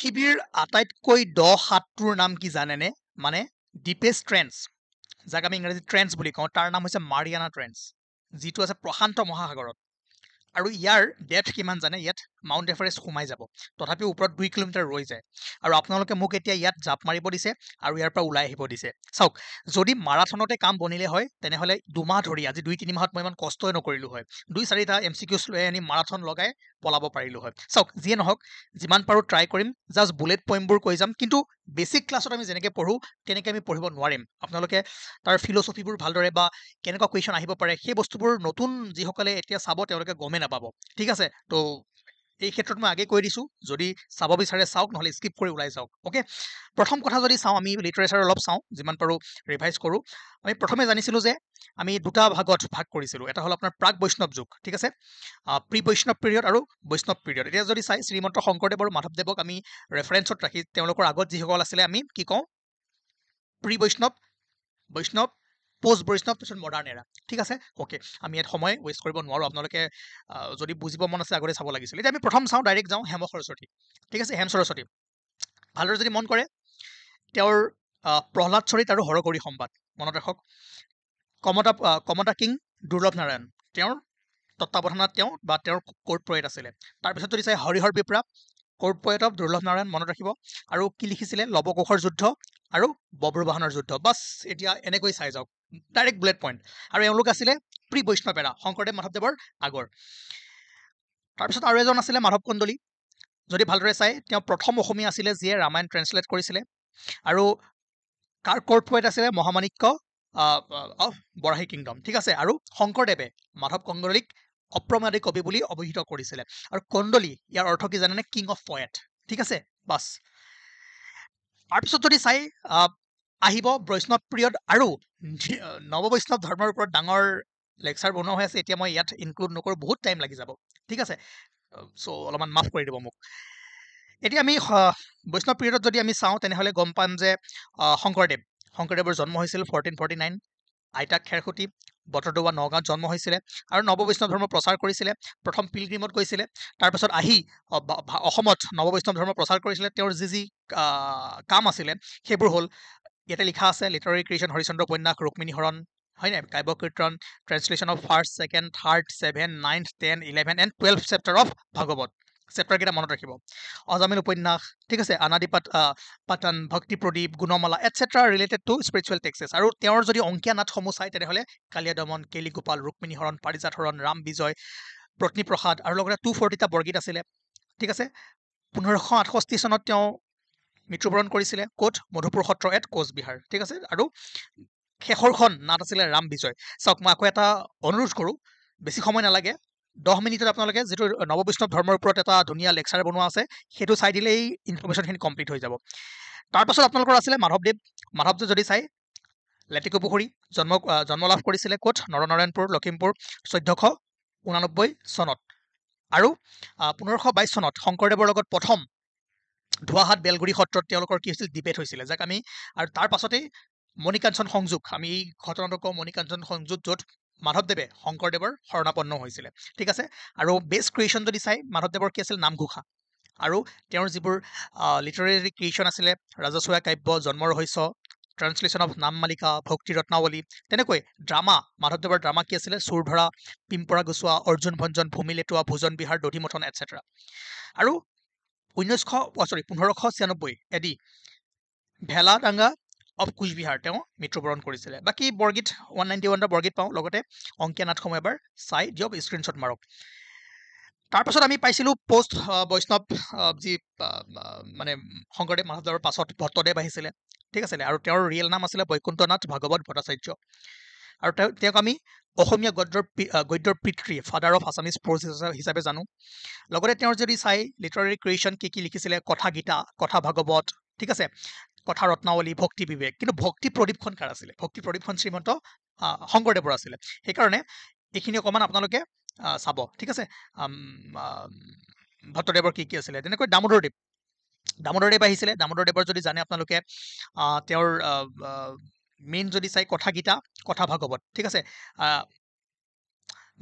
পৃথিৱীৰ আটাইতকৈ দ সাঁতটোৰ নাম কি জানেনে? মানে ডিপেষ্ট ট্ৰেন্স, যাক আমি ইংৰাজীত ট্ৰেন্স বুলি কওঁ, তাৰ নাম হৈছে মাৰিয়ানা ট্ৰেন্স, যিটো আছে প্ৰশান্ত মহাসাগৰত। আৰু ইয়াৰ ডেপথ কিমান জানে? ইয়াত মাউণ্ট এভাৰেষ্ট সোমাই যাব, তথাপিও ওপৰত 2 কিলোমিটাৰ ৰৈ যায়। আৰু আপোনালোকে মোক এতিয়া ইয়াত জাপ মাৰিব দিছে আৰু ইয়াৰ পৰা ওলাই আহিব দিছে। চাওক, যদি মাৰাথনতে কাম বনিলে হয় তেনেহ'লে 2 মাহ ধৰি, আজি 2-3 মাহত মই ইমান কষ্টই নকৰিলোঁ হয়। 2-4টা MCQs লৈ আনি মাৰাথন লগাই পলাব পাৰিলোঁ হয়। চাওক, যিয়ে নহওক, যিমান পাৰোঁ ট্ৰাই কৰিম, জাষ্ট বুলেট পইণ্টবোৰ কৈ যাম। কিন্তু বেছিক ক্লাছত আমি যেনেকৈ পঢ়োঁ তেনেকৈ আমি পঢ়িব নোৱাৰিম। আপোনালোকে তাৰ ফিলচফিবোৰ ভালদৰে বা কেনেকুৱা কুৱেশ্যন আহিব পাৰে সেই বস্তুবোৰ নতুন যিসকলে এতিয়া চাব তেওঁলোকে গমেই নাপাব। ঠিক আছে? তো এই ক্ষেত্ৰত মই আগে কৈ দিছোঁ, যদি চাব বিচাৰে চাওক, নহ'লে স্কিপ কৰি ওলাই যাওক। অ'কে, প্ৰথম কথা যদি চাওঁ, আমি লিটাৰেচাৰ অলপ চাওঁ, যিমান পাৰোঁ ৰিভাইজ কৰোঁ। আমি প্ৰথমে জানিছিলোঁ যে আমি দুটা ভাগত ভাগ কৰিছিলোঁ। এটা হ'ল আপোনাৰ প্ৰাক বৈষ্ণৱ যুগ, ঠিক আছে, প্ৰি বৈষ্ণৱ পিৰিয়ড আৰু বৈষ্ণৱ পিৰিয়ড। এতিয়া যদি চাই, শ্ৰীমন্ত শংকৰদেৱ আৰু মাধৱদেৱক আমি ৰেফাৰেঞ্চত ৰাখি তেওঁলোকৰ আগত যিসকল আছিলে আমি কি কওঁ? প্ৰি বৈষ্ণৱ, বৈষ্ণৱ, পোষ্ট বৈষ্ণৱ, তাৰপিছত মডাৰ্ণ এৰা। ঠিক আছে? অ'কে, আমি ইয়াত সময় ৱেষ্ট কৰিব নোৱাৰোঁ। আপোনালোকে যদি বুজিব মন আছে আগতে চাব লাগিছিল। এতিয়া আমি প্ৰথম চাওঁ, ডাইৰেক্ট যাওঁ হেম সৰস্বতী। ঠিক আছে, হেম সৰস্বতী ভালদৰে যদি মন কৰে, তেওঁৰ প্ৰহ্লাদ চৰিত আৰু হৰগৌৰী সম্বাদ মনত ৰাখক। কমতা কিং দুৰ্লভ নাৰায়ণ, তেওঁৰ তত্বাৱধানত তেওঁ বা তেওঁৰ কোৰ্ট পয়েট আছিলে। তাৰপিছত যদি চাই হৰিহৰ বিপ্ৰা, কোৰ্ট পয়েট অফ দুৰ্লভ নাৰায়ণ, মনত ৰাখিব। আৰু কি লিখিছিলে? লৱকুশৰ যুদ্ধ আৰু বব্ৰুবাহনৰ যুদ্ধ। বাছ, এতিয়া এনেকৈ চাই যাওক, ডাইৰেক্ট বুলেট পইণ্ট। আৰু এওঁলোক আছিলে প্ৰি বৈষ্ণৱ এৰা, শংকৰদেৱ মাধৱদেৱৰ আগৰ। তাৰপিছত আৰু এজন আছিলে মাধৱ কন্দলী। যদি ভালদৰে চাই, তেওঁ প্ৰথম অসমীয়া আছিলে যিয়ে ৰামায়ণ ট্ৰেন্সলেট কৰিছিলে। আৰু কাৰ কোৰ্ট পয়েট আছিলে? মহামাণিক্য অফ বৰাহী কিংডম। ঠিক আছে? আৰু শংকৰদেৱে মাধৱ কন্দলীক অপ্ৰমাদী কবি বুলি অভিহিত কৰিছিলে। আৰু কন্দলী, ইয়াৰ অৰ্থ কি জানেনে? King of poet. ঠিক আছে? বাছ, তাৰপিছত যদি চাই আহিব বৈষ্ণৱ পিৰিয়ড আৰু নৱবৈষ্ণৱ ধৰ্মৰ ওপৰত ডাঙৰ লেকচাৰ বনোৱা হৈ আছে। এতিয়া মই ইয়াত ইনক্লুড নকৰোঁ, বহুত টাইম লাগি যাব। ঠিক আছে? চ' অলপমান মাফ কৰি দিব মোক। এতিয়া আমি বৈষ্ণৱ পিৰিয়ডত যদি আমি চাওঁ তেনেহ'লে গম পাম যে শংকৰদেৱৰ জন্ম হৈছিল 1449, আইতাক খেৰসুতি, বটদ্ৰৱা নগাঁৱত জন্ম হৈছিলে। আৰু নৱবৈষ্ণৱ ধৰ্ম প্ৰচাৰ কৰিছিলে। প্ৰথম পিলগ্ৰিমত গৈছিলে। তাৰপাছত আহি অসমত নৱবৈষ্ণৱ ধৰ্ম প্ৰচাৰ কৰিছিলে। তেওঁৰ যি কাম আছিলে সেইবোৰ হ'ল, ইয়াতে লিখা আছে, লিটাৰেৰী ক্ৰিয়েশ্যন, হৰিচন্দ্ৰ উপন্যাস, ৰুক্মিণী হৰণ, হয়নে, কাব্য কীৰ্তন, translation of 1st, 2nd, 3rd, 7, 9th, 10, 11 and 12 chapter of Bhagavat. চেপ্টাৰকেইটা মনত ৰাখিব। অজামিল উপন্যাস, ঠিক আছে, পাতন, Bhakti Pradip, Gunamala etcetera related to spiritual texts. আৰু তেওঁৰ যদি অংকীয়া নাটসমূহ চাই তেনেহ'লে কালিয়া দমন, কেলি গোপাল, ৰুক্মিণী হৰণ, পাৰিজাত হৰণ, ৰাম বিজয়, পত্নী প্ৰসাদ আৰু লগতে 240টা বৰগীত আছিলে। ঠিক আছে? 1568 চনত তেওঁ মৃত্যুবৰণ কৰিছিলে। ক'ত? মধুপুৰ সত্ৰ এট কোচবিহাৰ। ঠিক আছে? আৰু শেষৰখন নাট আছিলে ৰাম বিজয়। চাওক, মই আকৌ এটা অনুৰোধ কৰোঁ, বেছি সময় নালাগে, 10 মিনিটত আপোনালোকে যিটো নৱবৈষ্ণৱ ধৰ্মৰ ওপৰত এটা ধুনীয়া লেকচাৰ বনোৱা আছে সেইটো চাই দিলেই ইনফৰ্মেশ্যনখিনি কমপ্লিট হৈ যাব। তাৰপাছত আপোনালোকৰ আছিলে মাধৱদেৱ যদি চাই, লেটেকু পুখুৰী, জন্ম লাভ কৰিছিলে ক'ত? নৰনাৰায়ণপুৰ, লখিমপুৰ, 1489 চনত। আৰু 1522 চনত শংকৰদেৱৰ লগত প্ৰথম ধোৱাহাট বেলগুৰি সত্ৰত তেওঁলোকৰ কি হৈছিল? ডিবেট হৈছিলে, যাক আমি, আৰু তাৰ পাছতেই মণিকাঞ্চন সংযোগ, আমি এই ঘটনাটো কওঁ মণিকাঞ্চন সংযোগ, য'ত মাধৱদেৱে শংকৰদেৱৰ শৰণাপন্ন হৈছিলে। ঠিক আছে? আৰু বেষ্ট ক্ৰিয়েশ্যন যদি চাই, মাধৱদেৱৰ কি আছিল? নামঘোষা। আৰু তেওঁৰ যিবোৰ লিটাৰেৰী ক্ৰিয়েশ্যন আছিলে, ৰাজচুৱা কাব্য, জন্ম ৰহস্য, ট্ৰান্সলেশ্যন অফ নাম মালিকা, ভক্তি ৰত্নাৱলী, তেনেকৈ ড্ৰামা, মাধৱদেৱৰ ড্ৰামা কি আছিলে? চুৰধৰা, পিম্পৰা গুচোৱা, অৰ্জুন ভঞ্জন, ভূমি লেটুৱা, ভোজন বিহাৰ, দধিমথন এটচেট্ৰা। আৰু 1596 এডি ভেলা দাঙ্গা অফ কোচবিহাৰ তেওঁ মৃত্যুবৰণ কৰিছিলে। বাকী বৰগীত 191টা বৰগীত পাওঁ। লগতে অংকীয়া নাটসমূহ এবাৰ চাই দিয়ক, স্ক্ৰীনশ্বট মাৰক। তাৰপাছত আমি পাইছিলোঁ পোষ্ট বৈষ্ণৱ, যি মানে শংকৰদেৱ মাধৱদেৱৰ পাছত ভট্টদেৱ আহিছিলে। ঠিক আছিলে? আৰু তেওঁৰ ৰিয়েল নাম আছিলে বৈকুণ্ঠনাথ ভাগৱত ভট্টাচাৰ্য। আৰু তেওঁক আমি অসমীয়া গদ্যৰ পিতৃ, ফাদাৰ অফ আছামিজ প্ৰ'জ হিচাপে জানো। লগতে তেওঁৰ যদি চাই লিটাৰেৰী ক্ৰিয়েশ্যন কি কি লিখিছিলে, কথা গীতা, কথা ভাগৱত, ঠিক আছে, কথা ৰত্নাৱলী, ভক্তি বিবেক। কিন্তু ভক্তি প্ৰদীপখন কাৰ আছিলে? ভক্তি প্ৰদীপখন শ্ৰীমন্ত শংকৰদেৱৰ আছিলে। সেইকাৰণে এইখিনি অকণমান আপোনালোকে চাব। ঠিক আছে? ভট্টদেৱৰ কি আছিলে, তেনেকৈ দামোদৰদেৱ আহিছিলে। দামোদৰদেৱৰ যদি জানে আপোনালোকে, তেওঁৰ মেইন যদি চাই কথা গীতা, কথা ভাগৱত। ঠিক আছে?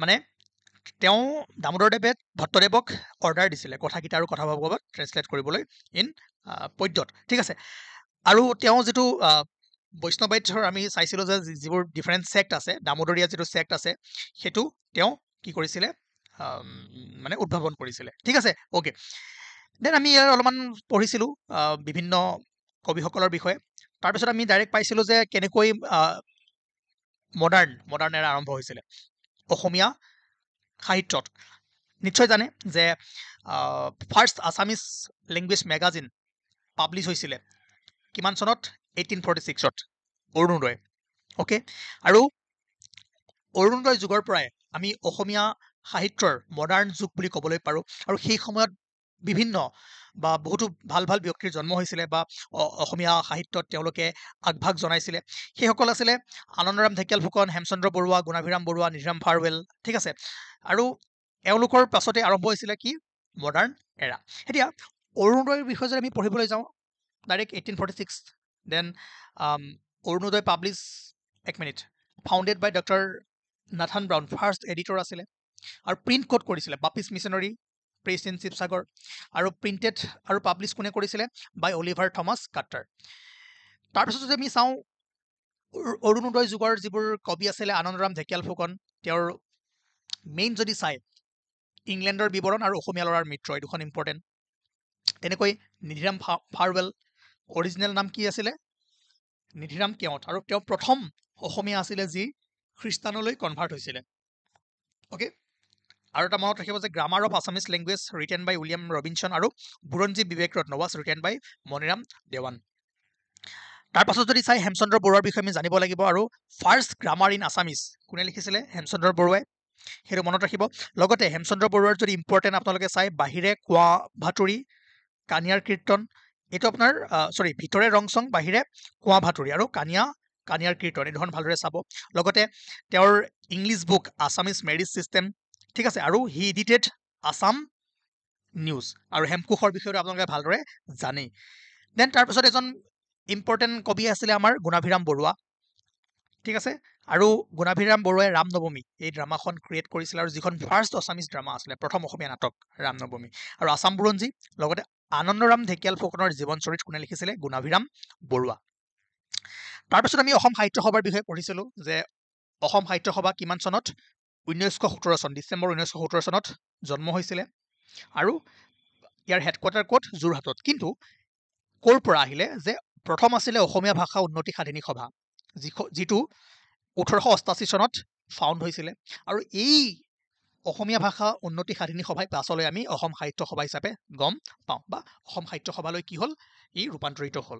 মানে তেওঁ দামোদৰদেৱে ভট্টদেৱক অৰ্ডাৰ দিছিলে কথাগীতা আৰু কথা ভাগৱত ট্ৰেন্সলেট কৰিবলৈ ইন পদ্যত, ঠিক আছে। আৰু তেওঁ যিটো বৈষ্ণৱাইটৰ আমি চাইছিলোঁ যে যিবোৰ ডিফাৰেণ্ট ছেক্ট আছে, দামোদৰীয়া যিটো ছেক্ট আছে সেইটো তেওঁ কি কৰিছিলে মানে উদ্ভাৱন কৰিছিলে, ঠিক আছে। অ'কে, দেন আমি ইয়াৰ অলপমান পঢ়িছিলোঁ বিভিন্ন কবিসকলৰ বিষয়ে। তাৰপিছত আমি ডাইৰেক্ট পাইছিলোঁ যে কেনেকৈ মডাৰ্ণ এৰা আৰম্ভ হৈছিলে অসমীয়া সাহিত্যত। নিশ্চয় জানে যে first Assamese language magazine publish হৈছিলে কিমান চনত? 1846ত, অৰুণোদয়। অ'কে, আৰু অৰুণোদয় যুগৰ পৰাই আমি অসমীয়া সাহিত্যৰ মডাৰ্ণ যুগ বুলি ক'বলৈ পাৰোঁ। আৰু সেই সময়ত বিভিন্ন বা বহুতো ভাল ভাল ব্যক্তিৰ জন্ম হৈছিলে বা অসমীয়া সাহিত্যত তেওঁলোকে আগভাগ জনাইছিলে। সেইসকল আছিলে আনন্দৰাম ঢেকিয়াল ফুকন, হেমচন্দ্ৰ বৰুৱা, গুণাভিৰাম বৰুৱা, নিধিৰাম ভাৰৱেল, ঠিক আছে। আৰু এওঁলোকৰ পাছতে আৰম্ভ হৈছিলে কি? মডাৰ্ণ এৰা। এতিয়া অৰুণোদয়ৰ বিষয়ে যদি আমি পঢ়িবলৈ যাওঁ, ডাইৰেক্ট 1846, দেন অৰুণোদয় পাব্লিছ, এক minute, founded by doctor Nathan Brown, first editor আছিলে। আৰু প্ৰিণ্ট ক'ত কৰিছিলে? Baptist missionary press in Sivasagar. আৰু প্ৰিণ্টেড আৰু পাব্লিছ কোনে কৰিছিলে? By Oliver Thomas Carter. তাৰপিছত যদি আমি চাওঁ অৰুণোদয় যুগৰ যিবোৰ কবি আছিলে, আনন্দৰাম ঢেকিয়াল ফুকন, তেওঁৰ মেইন যদি চাই ইংলেণ্ডৰ বিৱৰণ আৰু অসমীয়া ল'ৰাৰ মিত্ৰ, এই দুখন ইম্পৰ্টেণ্ট। তেনেকৈ নিধিৰাম ভাৰৱেল, অৰিজিনেল নাম কি আছিলে? নিধিৰাম কেওট, আৰু তেওঁ প্ৰথম অসমীয়া আছিলে যি খ্ৰীষ্টানলৈ কনভাৰ্ট হৈছিলে। অ'কে, আৰু এটা মনত ৰাখিব যে grammar of Assamese language written by William Robinson আৰু Buranji Vivek Ratna was written by Maniram Dewan. তাৰপাছত যদি চাই হেমচন্দ্ৰ বৰুৱাৰ বিষয়ে আমি জানিব লাগিব। আৰু ফাৰ্ষ্ট গ্ৰামাৰ ইন আছামিজ কোনে লিখিছিলে? হেমচন্দ্ৰ বৰুৱাই, সেইটো মনত ৰাখিব। লগতে হেমচন্দ্ৰ বৰুৱাৰ যদি ইম্পৰ্টেণ্ট আপোনালোকে চাই, বাহিৰে কোৱা ভাতুৰী, কানিয়াৰ কীৰ্তন, এইটো আপোনাৰ ভিতৰে ৰং চং, বাহিৰে কোৱা ভাতুৰী, আৰু কানিয়াৰ কীৰ্তন, এই দুখন ভালদৰে চাব। লগতে তেওঁৰ English book Assamese marriage system, ঠিক আছে। আৰু হি এডিটেড আছাম নিউজ, আৰু হেমকোষৰ বিষয়ে আপোনালোকে ভালদৰে জানেই। দেন তাৰপিছত এজন ইম্পৰ্টেণ্ট কবি আছিলে আমাৰ গুণাভিৰাম বৰুৱা, ঠিক আছে। আৰু গুণাভিৰাম বৰুৱাই ৰামনৱমী এই ড্ৰামাখন ক্ৰিয়েট কৰিছিলে, আৰু যিখন ফাৰ্ষ্ট আছামিজ ড্ৰামা আছিলে, প্ৰথম অসমীয়া নাটক ৰামনৱমী। আৰু আছাম বুৰঞ্জী, লগতে আনন্দৰাম ঢেকিয়াল ফুকনৰ জীৱন চৰিত কোনে লিখিছিলে? গুণাভিৰাম বৰুৱা। তাৰপিছত আমি অসম সাহিত্য সভাৰ বিষয়ে পঢ়িছিলোঁ যে অসম সাহিত্য সভা কিমান চনত? 1917 চন, ডিচেম্বৰ 1917 চনত জন্ম হৈছিলে। আৰু ইয়াৰ হেডকোৱাৰ্টাৰ ক'ত? যোৰহাটত। কিন্তু ক'ৰ পৰা আহিলে? যে প্ৰথম আছিলে অসমীয়া ভাষা উন্নতি সাধিনী সভা, যিটো 1888 চনত ফাউণ্ড হৈছিলে। আৰু এই অসমীয়া ভাষা উন্নতি সাধিনী সভাই পাছলৈ আমি অসম সাহিত্য সভা হিচাপে গম পাওঁ, বা অসম সাহিত্য সভালৈ কি হ'ল? ই ৰূপান্তৰিত হ'ল।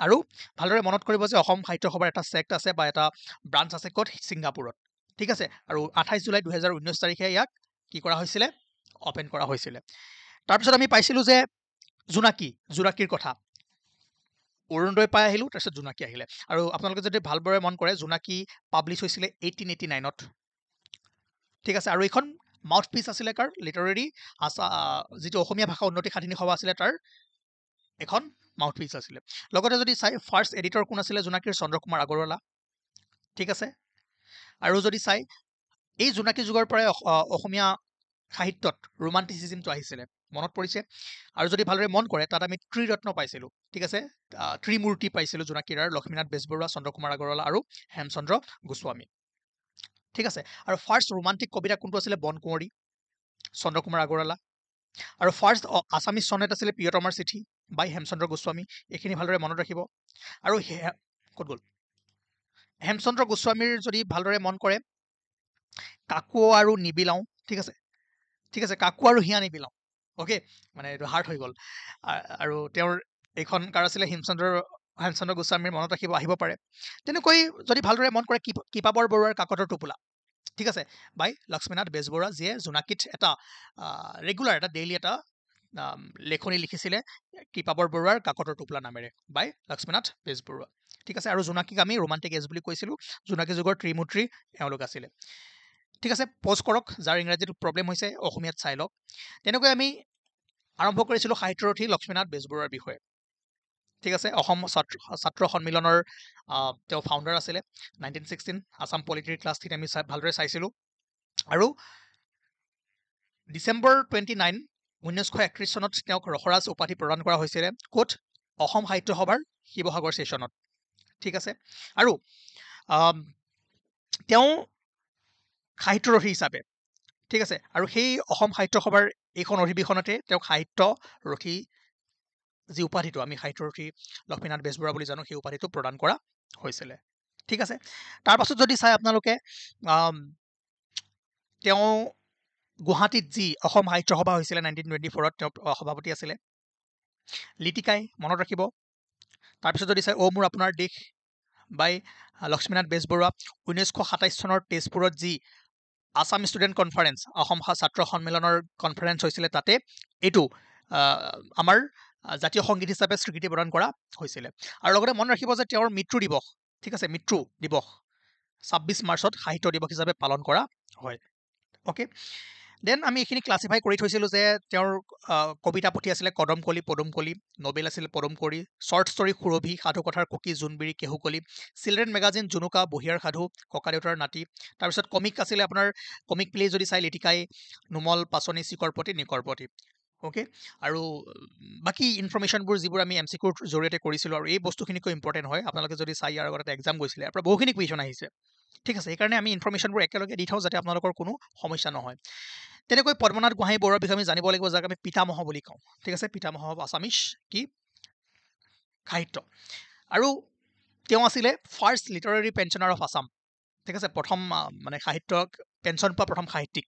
আৰু ভালদৰে মনত কৰিব যে অসম সাহিত্য সভাৰ এটা ছেক্ট আছে বা এটা ব্ৰাঞ্চ আছে ক'ত? ছিংগাপুৰত, ঠিক আছে। আৰু 28 জুলাই 2019 তাৰিখে ইয়াক কি কৰা হৈছিলে? অপেন কৰা হৈছিলে। তাৰপিছত আমি পাইছিলোঁ যে জোনাকীৰ কথা অৰুণোদয় পাই আহিলোঁ, তাৰপিছত জোনাকী আহিলে। আৰু আপোনালোকে যদি ভালদৰে মন কৰে, জোনাকী পাব্লিছ হৈছিলে 1889ত, ঠিক আছে। আৰু এইখন মাউথ পিচ আছিলে কাৰ? লিটাৰেৰী যিটো অসমীয়া ভাষা উন্নতি সাধিনী সভা আছিলে তাৰ এখন মাউথ পিচ আছিলে। লগতে যদি চাই ফাৰ্ষ্ট এডিটৰ কোন আছিলে জোনাকীৰ? চন্দ্ৰকুমাৰ আগৰৱালা, ঠিক আছে। আৰু যদি চাই এই জোনাকী যুগৰ পৰাই অসমীয়া সাহিত্যত ৰোমান্টিচিজমটো আহিছিলে, মনত পৰিছে। আৰু যদি ভালদৰে মন কৰে, তাত আমি ত্ৰিৰত্ন পাইছিলোঁ, ঠিক আছে। ত্ৰিমূৰ্তি পাইছিলোঁ জোনাকীৰ, লক্ষ্মীনাথ বেজবৰুৱা, চন্দ্ৰকুমাৰ আগৰৱালা আৰু হেমচন্দ্ৰ গোস্বামী, ঠিক আছে। আৰু ফাৰ্ষ্ট ৰোমান্টিক কবিতা কোনটো আছিলে? বনকুঁৱৰী, চন্দ্ৰকুমাৰ আগৰৱালা। আৰু ফাৰ্ষ্ট আছামিজ চনেট আছিলে প্ৰিয়তমাৰ চিঠি বাই হেমচন্দ্ৰ গোস্বামী। এইখিনি ভালদৰে মনত ৰাখিব। আৰু ক'ত গ'ল? হেমচন্দ্ৰ গোস্বামীৰ যদি ভালদৰে মন কৰে, কাকো আৰু নিবিলাওঁ, ঠিক আছে, কাকো আৰু হিয়া নিবিলাওঁ, অ'কে, মানে এইটো হাৰ্ট হৈ গ'ল। আৰু তেওঁৰ এইখন কাৰ আছিলে? হেমচন্দ্ৰ গোস্বামীৰ, মনত ৰাখিব, আহিব পাৰে। তেনেকৈ যদি ভালদৰে মন কৰে, কিপাবৰ বৰুৱাৰ কাকতৰ টোপোলা, ঠিক আছে, বাই লক্ষ্মীনাথ বেজবৰুৱা, যিয়ে জোনাকীত এটা ৰেগুলাৰ এটা ডেইলি এটা লেখনি লিখিছিলে কৃপাবৰ বৰুৱাৰ কাকতৰ টোপোলা নামেৰে, বাই লক্ষ্মীনাথ বেজবৰুৱা, ঠিক আছে। আৰু জোনাকীক আমি ৰোমান্টিক এজ বুলি কৈছিলোঁ। জোনাকী যুগৰ ত্ৰিমূৰ্তি এওঁলোক আছিলে, ঠিক আছে। পজ কৰক, যাৰ ইংৰাজীটো প্ৰব্লেম হৈছে অসমীয়াত চাই লওক। তেনেকৈ আমি আৰম্ভ কৰিছিলোঁ সাহিত্যৰথী লক্ষ্মীনাথ বেজবৰুৱাৰ বিষয়ে, ঠিক আছে। অসম ছাত্ৰ সন্মিলনৰ তেওঁ ফাউণ্ডাৰ আছিলে। 1916 আছাম পলিটিৰ ক্লাছ 3 আমি ভালদৰে চাইছিলোঁ। আৰু ডিচেম্বৰ 29, 1931 চনত তেওঁক ৰসৰাজ উপাধি প্ৰদান কৰা হৈছিলে ক'ত অসম সাহিত্য সভাৰ শিৱসাগৰ ছেশ্যনত ঠিক আছে আৰু তেওঁ সাহিত্যৰথী হিচাপে ঠিক আছে আৰু সেই অসম সাহিত্য সভাৰ এইখন অধিৱেশনতে তেওঁক সাহিত্যৰথী যি উপাধিটো আমি সাহিত্যৰথী লক্ষ্মীনাথ বেজবৰুৱা বুলি জানো সেই উপাধিটো প্ৰদান কৰা হৈছিলে ঠিক আছে তাৰ পাছত যদি চাই আপোনালোকে তেওঁ গুৱাহাটীত যি অসম সাহিত্য সভা হৈছিলে 1924ত তেওঁ সভাপতি আছিলে লিটিকাই মনত ৰাখিব তাৰপিছত যদি চাই মোৰ আপোনাৰ দেশ বাই লক্ষ্মীনাথ বেজবৰুৱা 1927 চনৰ তেজপুৰত যি আসাম ষ্টুডেণ্ট কনফাৰেন্স অসম ছাত্ৰ সন্মিলনৰ কনফাৰেন্স হৈছিলে তাতে এইটো আমাৰ জাতীয় সংগীত হিচাপে স্বীকৃতি প্ৰদান কৰা হৈছিলে আৰু লগতে মনত ৰাখিব যে তেওঁৰ মৃত্যু দিৱস ঠিক আছে মৃত্যু দিৱস 26 মাৰ্চত সাহিত্য দিৱস হিচাপে পালন কৰা হয় ওকে দেন আমি এইখিনি ক্লাছিফাই কৰি থৈছিলোঁ যে তেওঁৰ কবিতা পুথি আছিলে কদমকলি পদুমকলি নবেল আছিলে পদুমকলি শ্বৰ্ট ষ্টৰী সুৰভি সাধুকথাৰ কুকি জোনবিৰি কেহুকলি চিলড্ৰেন মেগাজিন জুনুকা বুঢ়িয়াৰ সাধু ককাদেউতাৰ নাতি তাৰপিছত কমিক আছিলে আপোনাৰ কমিক প্লে যদি চাই লিটিকাই নুমল পাচনি চিকৰপতি নিকৰপতি ওকে আৰু বাকী ইনফৰ্মেশ্যনবোৰ যিবোৰ আমি MCQৰ জৰিয়তে কৰিছিলোঁ আৰু এই বস্তুখিনিকৈ ইম্পৰ্টেণ্ট হয় আপোনালোকে যদি চাই ইয়াৰ আগতে এটা এক্সাম গৈছিলে ইয়াৰ পৰা বহুখিনি কুৱেশ্যন আহিছে ঠিক আছে সেইকাৰণে আমি ইনফৰ্মেশ্যনবোৰ একেলগে দি থওঁ যাতে আপোনালোকৰ কোনো সমস্যা নহয় তেনেকৈ পদ্মনাথ গোহাঁই বৰুৱাৰ বিষয়ে আমি জানিব লাগিব যাক আমি পিতামহ বুলি কওঁ ঠিক আছে পিতামহ অফ আছামিজ কি সাহিত্য আৰু তেওঁ আছিলে first literary pensioner of Assam ঠিক আছে প্ৰথম মানে সাহিত্য পেঞ্চন পোৱা প্ৰথম সাহিত্যিক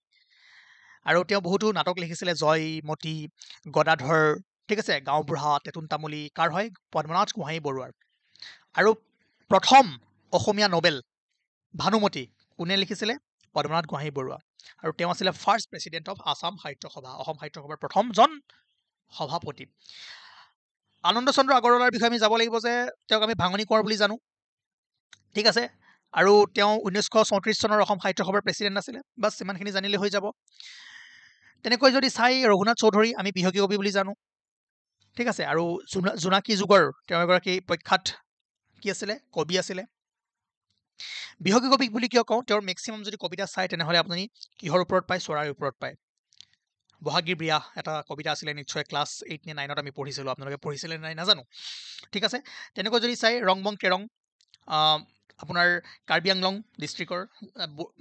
আৰু তেওঁ বহুতো নাটক লিখিছিলে জয়মতী গদাধৰ ঠিক আছে গাঁওবুঢ়া তেতুন তামুলী কাৰ হয় পদ্মনাথ গোহাঁই বৰুৱাৰ আৰু প্ৰথম অসমীয়া নবেল ভানুমতী কোনে লিখিছিলে পদ্মনাথ গোহাঁই বৰুৱা আৰু তেওঁ আছিলে ফাৰ্ষ্ট প্ৰেচিডেণ্ট অফ আছাম সাহিত্য সভা অসম সাহিত্য সভাৰ প্ৰথমজন সভাপতি আনন্দ চন্দ্ৰ আগৰৱালাৰ বিষয়ে আমি যাব লাগিব যে তেওঁক আমি ভাঙনি কোঁৱৰ বুলি জানো ঠিক আছে আৰু তেওঁ 1934 চনৰ অসম সাহিত্য সভাৰ প্ৰেচিডেণ্ট আছিলে বাছ ইমানখিনি জানিলে হৈ যাব তেনেকৈ যদি চাই ৰঘুনাথ চৌধুৰী আমি বিহগী কবি বুলি জানো ঠিক আছে আৰু জোনাকী যুগৰ তেওঁ এগৰাকী প্ৰখ্যাত কি আছিলে কবি আছিলে বিহগী কবি বুলি কিয় কওঁ তেওঁৰ মেক্সিমাম যদি কবিতা চাই তেনেহ'লে আপুনি কিহৰ ওপৰত পায় চৰাইৰ ওপৰত পায় বহাগীৰ বিয়া এটা কবিতা আছিলে নিশ্চয় ক্লাছ 8 নে 9ত আমি পঢ়িছিলোঁ আপোনালোকে পঢ়িছিলে নাই নাজানো ঠিক আছে তেনেকৈ যদি চাই ৰংবং কেৰং আপোনাৰ কাৰ্বি আংলং ডিষ্ট্ৰিক্টৰ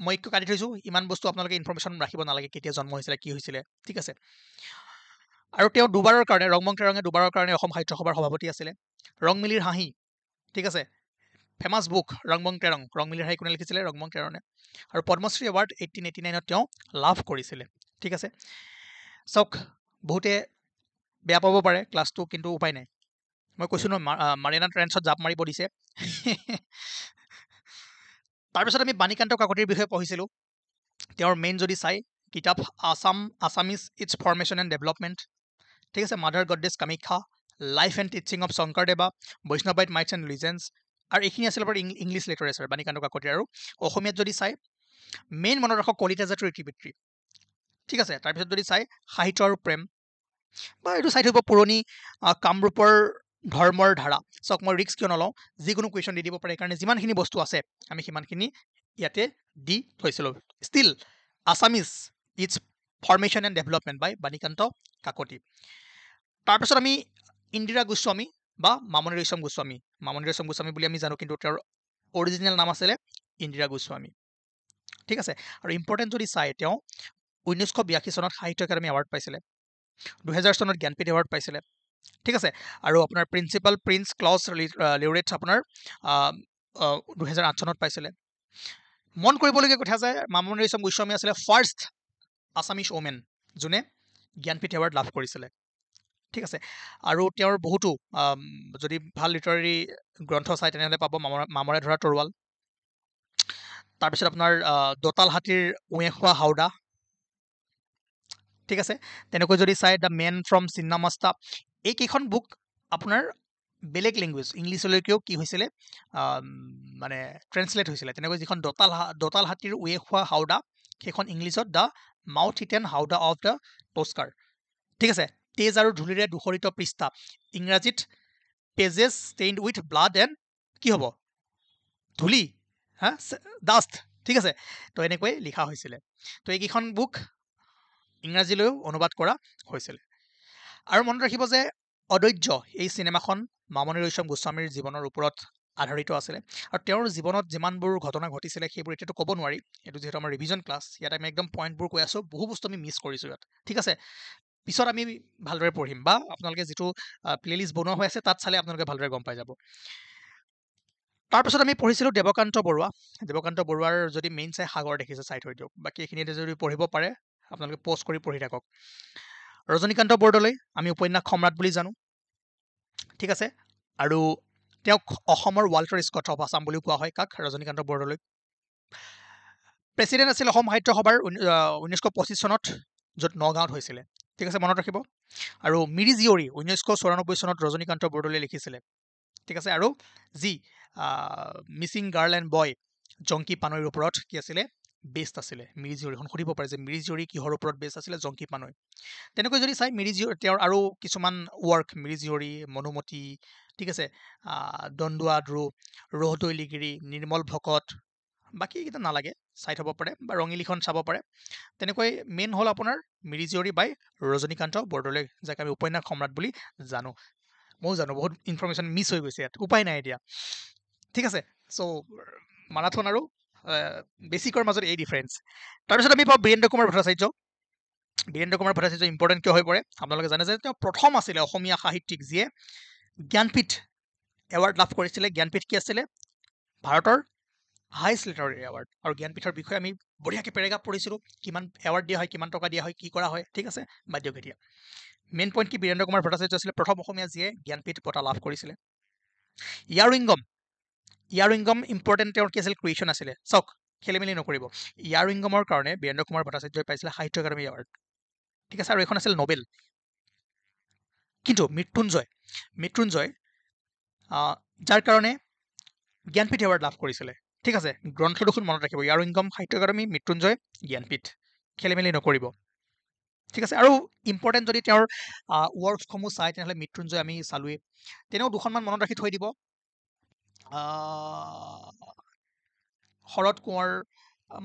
মই কাটি থৈছোঁ ইমান বস্তু আপোনালোকে ইনফৰ্মেশ্যন ৰাখিব নালাগে কেতিয়া জন্ম হৈছিলে কি হৈছিলে ঠিক আছে আৰু তেওঁ দুবাৰৰ কাৰণে ৰংবং কেৰঙে দুবাৰৰ কাৰণে অসম সাহিত্য সভাৰ সভাপতি আছিলে ৰংমিলিৰ হাঁহি ঠিক আছে ফেমাছ বুক ৰংবং কেৰং ৰংমিলিৰ হাঁহি কোনে লিখিছিলে ৰংবং কেৰণে আৰু পদ্মশ্ৰী এৱাৰ্ড 1889ত তেওঁ লাভ কৰিছিলে ঠিক আছে চাওক বহুতে বেয়া পাব পাৰে ক্লাছটো কিন্তু উপায় নাই মই কৈছোঁ ন মাৰিয়ানা ট্ৰেঞ্চত জাপ মাৰিব দিছে তাৰপিছত আমি বাণীকান্ত কাকতিৰ বিষয়ে পঢ়িছিলোঁ তেওঁৰ মেইন যদি চাই কিতাপ Assamese its formation and development ঠিক আছে mother goddess Kamakhya life and teaching of Sankardeva Vaishnavite myths and legends আৰু এইখিনি আছিলে বাৰু ইংলিছ লিটাৰেচাৰ বাণীকান্ত কাকতি আৰু অসমীয়াত যদি চাই মেইন মনত ৰাখক কলিতা জাতিৰ ইতিবৃত্তি ঠিক আছে তাৰপিছত যদি চাই সাহিত্য আৰু প্ৰেম বা এইটো চাই থব পুৰণি কামৰূপৰ ধৰ্মৰ ধাৰা চাওক মই ৰিক্স কিয় নলওঁ যিকোনো কুৱেশ্যন দি দিব পাৰে সেইকাৰণে যিমানখিনি বস্তু আছে আমি সিমানখিনি ইয়াতে দি থৈছিলোঁ still Assamese its formation and development by Banikanta Kakati তাৰপিছত আমি ইন্দিৰা গোস্বামী বা মামণি ৰয়ছম গোস্বামী বুলি আমি জানো কিন্তু তেওঁৰ অৰিজিনেল নাম আছিলে ইন্দিৰা গোস্বামী ঠিক আছে আৰু ইম্পৰ্টেণ্ট যদি চাই তেওঁ 1982 চনত সাহিত্য একাডেমী এৱাৰ্ড পাইছিলে 2000 চনত জ্ঞানপীঠ এৱাৰ্ড পাইছিলে ঠিক আছে আৰু আপোনাৰ প্ৰিন্সিপাল প্ৰিন্স ক্লজ লিউৰেটছ আপোনাৰ 2008 চনত পাইছিলে মন কৰিবলগীয়া কথা যে মামণি ৰয়ছম গোস্বামী আছিলে ফাৰ্ষ্ট আছামিজ ওমেন যোনে জ্ঞানপীঠ এৱাৰ্ড লাভ কৰিছিলে ঠিক আছে আৰু তেওঁৰ বহুতো যদি ভাল লিটাৰেৰী গ্ৰন্থ চাই তেনেহ'লে পাব মামৰে ধৰা তৰোৱাল তাৰপিছত আপোনাৰ দঁতাল হাতীৰ উঁয়ে খোৱা হাওদা ঠিক আছে তেনেকৈ যদি চাই দ্য মেন ফ্ৰম চিন্নামাস্তা এইকেইখন বুক আপোনাৰ বেলেগ লেংগুৱেজ ইংলিছলৈকেও কি হৈছিলে মানে ট্ৰেন্সলেট হৈছিলে তেনেকৈ যিখন দঁতাল হাতীৰ উঁয়ে খোৱা হাওদা সেইখন ইংলিছত the mouth eaten howdah of the tusker ঠিক আছে তেজ আৰু ধূলিৰে দূষৰিত পৃষ্ঠা ইংৰাজীত pages stained with blood and কি হ'ব ধূলি ডাষ্ট ঠিক আছে তো এনেকৈ লিখা হৈছিলে তো এইকেইখন বুক ইংৰাজীলৈও অনুবাদ কৰা হৈছিল। আৰু মনত ৰাখিব যে অদৈৰ্য এই চিনেমাখন মামণি ৰয়ছম গোস্বামীৰ জীৱনৰ ওপৰত আধাৰিত আছিলে আৰু তেওঁৰ জীৱনত যিমানবোৰ ঘটনা ঘটিছিলে সেইবোৰ এতিয়াতো ক'ব নোৱাৰি, এইটো যিহেতু আমাৰ ৰিভিজন ক্লাছ, ইয়াত আমি একদম পইণ্টবোৰ কৈ আছোঁ, বহু বস্তু আমি মিছ কৰিছোঁ ইয়াত, ঠিক আছে। পিছত আমি ভালদৰে পঢ়িম বা আপোনালোকে যিটো প্লেলিষ্ট বনোৱা হৈ আছে তাত চালে আপোনালোকে ভালদৰে গম পাই যাব। তাৰপিছত আমি পঢ়িছিলোঁ দেৱকান্ত বৰুৱা। দেৱকান্ত বৰুৱাৰ যদি মেইন চাই সাগৰ দেখিছে চাই থৈ দিয়ক, বাকী এইখিনিতে যদি পঢ়িব পাৰে আপোনালোকে প'জ কৰি পঢ়ি থাকক। ৰজনীকান্ত বৰদলৈ আমি উপন্যাস সম্ৰাট বুলি জানো, ঠিক আছে। আৰু তেওঁক অসমৰ ৱাল্টাৰ স্কট অফ আছাম বুলিও কোৱা হয় কাক, ৰজনীকান্ত বৰদলৈ। প্ৰেচিডেণ্ট আছিল অসম সাহিত্য সভাৰ 1925 চনত, য'ত নগাঁৱত হৈছিলে, ঠিক আছে, মনত ৰাখিব। আৰু মিৰি জীয়ৰী 1994 চনত ৰজনীকান্ত বৰদলৈ লিখিছিলে, ঠিক আছে। আৰু যি মিচিং গাৰ্ল এণ্ড বয় জংকী পানৈৰ ওপৰত কি আছিলে, বেষ্ট আছিলে মিৰি জীয়ৰীখন। সুধিব পাৰে যে মিৰি জীয়ৰী কিহৰ ওপৰত বেষ্ট আছিলে, জংকী পানৈ। তেনেকৈ যদি চাই মিৰি জীয়ৰী তেওঁৰ আৰু কিছুমান ৱৰ্ক, মিৰি জীয়ৰী, মনুমতী, ঠিক আছে, দন্দুৱা দ্ৰু, ৰহদৈ লিগিৰি, নিৰ্মল ভকত, বাকী এইকেইটা নালাগে, চাই থ'ব পাৰে বা ৰঙিলীখন চাব পাৰে। তেনেকৈ মেইন হ'ল আপোনাৰ মিৰি জীয়ৰী বাই ৰজনীকান্ত বৰদলৈ, যাক আমি উপন্যাস সম্ৰাট বুলি জানো। ময়ো জানো বহুত ইনফৰ্মেশ্যন মিছ হৈ গৈছে ইয়াত, উপায় নাই এতিয়া, ঠিক আছে। চ' মাৰাথন আৰু বেছিকৰ মাজত এই ডিফাৰেঞ্চ। তাৰপিছত আমি পাওঁ বীৰেন্দ্ৰ কুমাৰ ভট্টাচাৰ্য। বীৰেন্দ্ৰ কুমাৰ ভট্টাচাৰ্য ইম্পৰ্টেণ্ট কিয় হৈ পৰে, আপোনালোকে জানে যে তেওঁ প্ৰথম আছিলে অসমীয়া সাহিত্যিক যিয়ে জ্ঞানপীঠ এৱাৰ্ড লাভ কৰিছিলে। জ্ঞানপীঠ কি আছিলে, ভাৰতৰ হাইষ্ট লিটাৰেৰী এৱাৰ্ড। আৰু জ্ঞানপীঠৰ বিষয়ে আমি বঢ়িয়াকৈ পেৰেগ্ৰাফ পঢ়িছিলোঁ, কিমান এৱাৰ্ড দিয়া হয়, কিমান টকা দিয়া হয়, কি কৰা হয়, ঠিক আছে, বাদ দিয়ক এতিয়া। মেইন পইণ্ট কি, বীৰেন্দ্ৰ কুমাৰ ভট্টাচাৰ্য আছিলে প্ৰথম অসমীয়া যিয়ে জ্ঞানপীঠ বঁটা লাভ কৰিছিলে। ইয়াৰুইংগম ইম্পৰ্টেণ্ট, তেওঁৰ কি আছিল, ক্ৰিয়েশ্যন আছিলে। চাওক খেলি মেলি নকৰিব, ইয়াৰুইংগমৰ কাৰণে বীৰেন্দ্ৰ কুমাৰ ভট্টাচাৰ্যই পাইছিলে সাহিত্য একাডেমী এৱাৰ্ড, ঠিক আছে। আৰু এইখন আছিল নবেল। কিন্তু মৃত্যুঞ্জয় যাৰ কাৰণে জ্ঞানপীঠ এৱাৰ্ড লাভ কৰিছিলে, ঠিক আছে। গ্ৰন্থ দুখন মনত ৰাখিব, ইয়াৰুইংগম সাহিত্য একাডেমী, মৃত্যুঞ্জয় জ্ঞানপীঠ, খেলি মেলি নকৰিব, ঠিক আছে। আৰু ইম্পৰ্টেণ্ট যদি তেওঁৰ ৱৰ্কছসমূহ চাই তেনেহ'লে মৃত্যুঞ্জয় আমি চালোৱেই, তেনেও দুখনমান মনত ৰাখি থৈ দিব। শৰৎ কোঁৱৰ,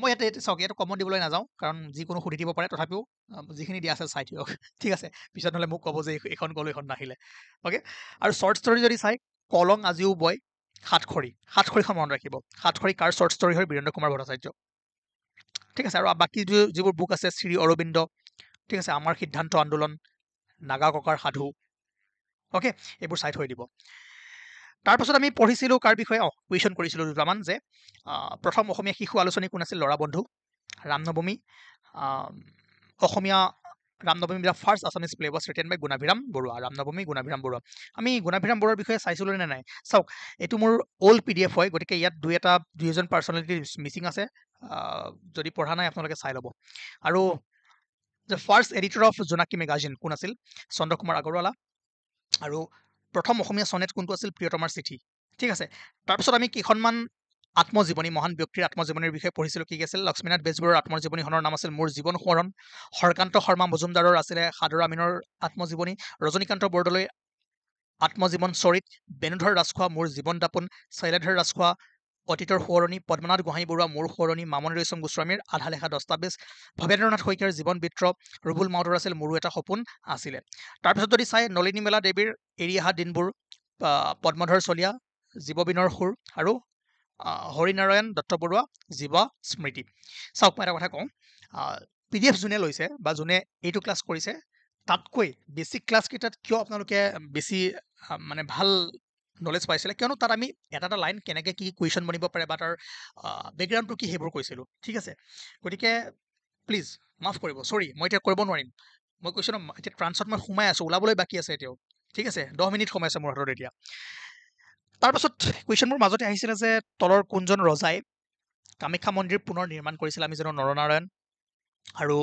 মই ইয়াতে চাওক, ইয়াতে কমন দিবলৈ নাযাওঁ কাৰণ যিকোনো সুধি দিব পাৰে, তথাপিও যিখিনি দিয়া আছে চাই দিয়ক, ঠিক আছে। পিছত নহ'লে মোক ক'ব যে এইখন গ'লো এইখন নাহিলে, অ'কে। আৰু শ্বৰ্ট ষ্টৰী যদি চাই, কলং আজিও বয়, সাতখৰীখন মনত ৰাখিব। সাতখৰী কাৰ শ্বৰ্ট ষ্টৰী হয়, বীৰেন্দ্ৰ কুমাৰ ভট্টাচাৰ্য, ঠিক আছে। আৰু বাকী যিবোৰ বুক আছে, শ্ৰী অৰবিন্দ, ঠিক আছে, আমাৰ সিদ্ধান্ত আন্দোলন, নাগা ককাৰ সাধু, অ'কে, এইবোৰ চাই থৈ দিব। তাৰপাছত আমি পঢ়িছিলোঁ কাৰ বিষয়ে, কুৱেশ্যন কৰিছিলোঁ দুটামান, যে প্ৰথম অসমীয়া শিশু আলোচনী কোন আছিল, ল'ৰা বন্ধু। Ramnavami, Asamiya Ramnavami the first Assamese play was written by Gunabhiram Barua. Ramnavami Gunabhiram Barua. আমি গুণাভিৰাম বৰুৱাৰ বিষয়ে চাইছিলোঁ নে নাই, চাওক এইটো মোৰ অল্ড PDF হয়, গতিকে ইয়াত দুই এজন পাৰ্চনেলিটি মিচিং আছে, যদি পঢ়া নাই আপোনালোকে চাই ল'ব। আৰু the first editor of Jonaki magazine কোন আছিল, চন্দ্ৰ কুমাৰ আগৰৱালা। আৰু প্ৰথম অসমীয়া চনেট কোনটো আছিল, প্ৰিয়তমাৰ চিঠি, ঠিক আছে। তাৰপিছত আমি কেইখনমান আত্মজীৱনী, মহান ব্যক্তিৰ আত্মজীৱনীৰ বিষয়ে পঢ়িছিলোঁ। কি আছিল, লক্ষ্মীনাথ বেজবৰুৱাৰ আত্মজীৱনীখনৰ নাম আছিল মোৰ জীৱন সোঁৱৰণ। হৰকান্ত শৰ্মা মজুমদাৰৰ আছিলে সাদৰ আমিনৰ আত্মজীৱনী। ৰজনীকান্ত বৰদলৈ আত্মজীৱন চৰিত। বেণুধৰ ৰাজখোৱা মোৰ জীৱন দাপোন। শৈলাধৰ ৰাজখোৱা অতীতৰ সোঁৱৰণি। পদ্মনাথ গোহাঁই বৰুৱা মোৰ সোঁৱৰণি। মামণি ৰয়ছম গোস্বামীৰ আধা লেখা দস্তাবেজ। ভৱেন্দ্ৰনাথ শইকীয়াৰ জীৱন বৃত্ত। ৰুবুল মাউতৰ আছিল মোৰো এটা সপোন আছিলে। তাৰপিছত যদি চাই, নলিনীমেলা দেৱীৰ এৰি অহা দিনবোৰ, পদ্মধৰ চলিয়া জীৱবিনৰ সুৰ, আৰু হৰিনাৰায়ণ দত্ত বৰুৱা জীৱ স্মৃতি। চাওক মই এটা কথা কওঁ, PDF যোনে লৈছে বা যোনে এইটো ক্লাছ কৰিছে, তাতকৈ বেছিক ক্লাছকেইটাত কিয় আপোনালোকে বেছি মানে ভাল নলেজ পাইছিলে, কিয়নো তাত আমি এটা এটা লাইন কেনেকৈ কি কুৱেশ্যন বনিব পাৰে বা তাৰ বেকগ্ৰাউণ্ডটো কি সেইবোৰ কৈছিলোঁ, ঠিক আছে। গতিকে প্লিজ মাফ কৰিব, চৰি মই এতিয়া কৰিব নোৱাৰিম। মই কৈছোঁ ন, এতিয়া ট্ৰান্সত মই সোমাই আছোঁ, ওলাবলৈ বাকী আছে এতিয়াও, ঠিক আছে, 10 মিনিট সোমাই আছে মোৰ হাতত এতিয়া। তাৰপাছত কুৱেশ্যনবোৰ মাজতে আহিছিলে যে তলৰ কোনজন ৰজাই কামাখ্যা মন্দিৰ পুনৰ নিৰ্মাণ কৰিছিল, আমি জানো নৰনাৰায়ণ। আৰু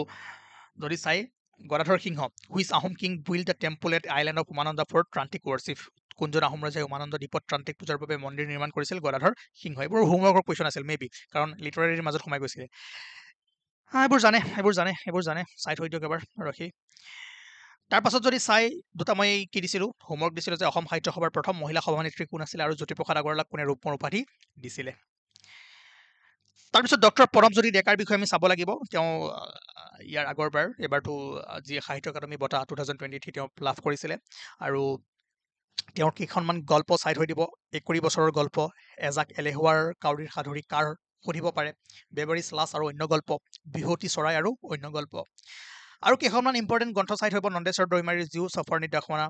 যদি চাই, Gadadhar Singha, which Ahom king build the temple at island of Umananda for tantric worship, কোনজন আহোম ৰজাই উমানন্দ দ্বীপত ট্ৰান্তিক পূজাৰ বাবে মন্দিৰ নিৰ্মাণ কৰিছিল, গদাধৰ সিংহ। এইবোৰ হোমৱৰ্কৰ কুৱেশ্যন আছিল মেবি, কাৰণ লিটাৰেৰীৰ মাজত সোমাই গৈছিলে। এইবোৰ জানে, চাই থৈ দিয়ক এবাৰ ৰখি। তাৰপাছত যদি চাই, দুটা মই কি দিছিলোঁ, হোমৱৰ্ক দিছিলোঁ যে অসম সাহিত্য সভাৰ প্ৰথম মহিলা সভানেত্ৰী কোন আছিলে, আৰু জ্যোতিপ্ৰসাদ আগৰৱালাক কোনে ৰূপমৰ উপাধি দিছিলে। তাৰপিছত ডক্টৰ প্ৰণৱজ্যোতি ডেকাৰ বিষয়ে আমি চাব লাগিব। তেওঁ ইয়াৰ আগৰবাৰ এবাৰতো যি সাহিত্য একাডেমী বঁটা 2023 তেওঁ লাভ কৰিছিলে আৰু তেওঁৰ কেইখনমান গল্প চাই থৈ দিব 21 বছৰৰ গল্প এজাক এলেহুৱাৰ কাউৰীৰ সাধুৰী কাৰ সুধিব পাৰে বেবেৰিছ লাছ আৰু অন্য গল্প বিহুতি চৰাই আৰু অন্য গল্প আৰু কেইখনমান ইম্পৰ্টেণ্ট গ্ৰন্থ চাই থৈ দিব নন্দেশ্বৰ দৈমাৰীৰ জীউ চফৰ নিৰ্দেশনা